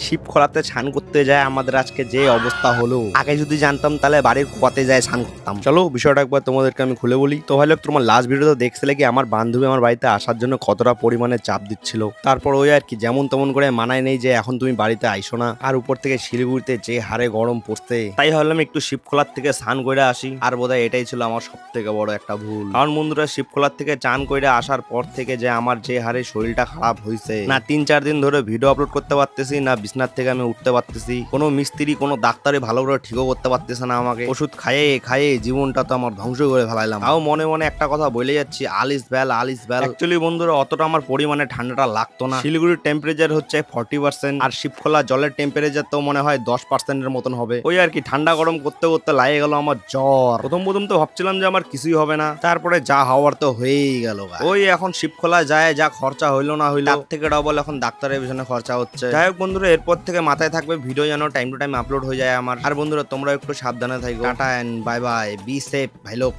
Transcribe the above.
Sheep খোলাতে স্নান করতে যায় আমাদের আজকে যে অবস্থা হলো, আগে যদি জানতাম তাহলে বাড়ির কুয়াতে যায় স্নান করতাম। চলো বিষয়টা একবার তোমাদেরকে আমি খুলে বলি। তো ভাই লোক, তোমার লাস্ট ভিডিওতে দেখছিলে কি আমার বান্ধবী আমার বাড়িতে আসার জন্য কতটা পরিমাণে চাপ দিচ্ছিল। তারপর ওই আর কি যেমন তেমন করে মানায় নেই যে এখন তুমি বাড়িতে আইসো না, আর উপর থেকে শিলিগুড়িতে যে হারে গরম পড়ছে, তাই ভাবলাম একটু শিপ খোলার থেকে স্নান করে আসি। আর বোধহয় এটাই ছিল আমার সব থেকে বড় একটা ভুল, কারণ বন্ধুরা শিপ খোলার থেকে চান করে আসার পর থেকে যে আমার যে হারে শরীরটা খারাপ হয়েছে না, 3-4 দিন ধরে ভিডিও আপলোড করতে পারতেছি না, বিছনার থেকে আমি উঠতে পারতেছি, কোনো মিস্ত্রি কোনো ডাক্তারে ভালো করে ঠিকও করতে পারতেছে না আমাকে। ওষুধ খাইয়ে খাইয়ে জীবনটা তো আমার ধ্বংস করে ফেলাইলাম। তাও মনে মনে একটা কথা বলে যাচ্ছি, আলিস বেল আলিস বেল। অ্যাকচুয়ালি বন্ধুরা অতটা আমার পরিমাণে ঠান্ডাটা লাগতো না। শিলিগুড়ির টেম্পারেচার হচ্ছে 40%, আর শিবখোলা জলের টেম্পারেচার তো মনে হয় 10%-এর মতন হবে। ওই আর কি ঠান্ডা গরম করতে করতে লাগে গেল আমার জ্বর। প্রথম প্রথম তো ভাবছিলাম যে আমার কিছুই হবে না, তারপরে যা হওয়ার তো হয়েই গেল। ওই এখন শিবখোলা যায় যা খরচা হইলো না হইলো, তার থেকে ডবল এখন ডাক্তারের পিছনে খরচা হচ্ছে। যাই হোক বন্ধুরা, এরপর থেকে মাথায় থাকবে ভিডিও যেন টাইম টু টাইম আপলোড হয়ে যায় আমার। আর বন্ধুরা তোমরা একটু সাবধানে থাকো। Tata and bye bye, be safe ভাই লোক।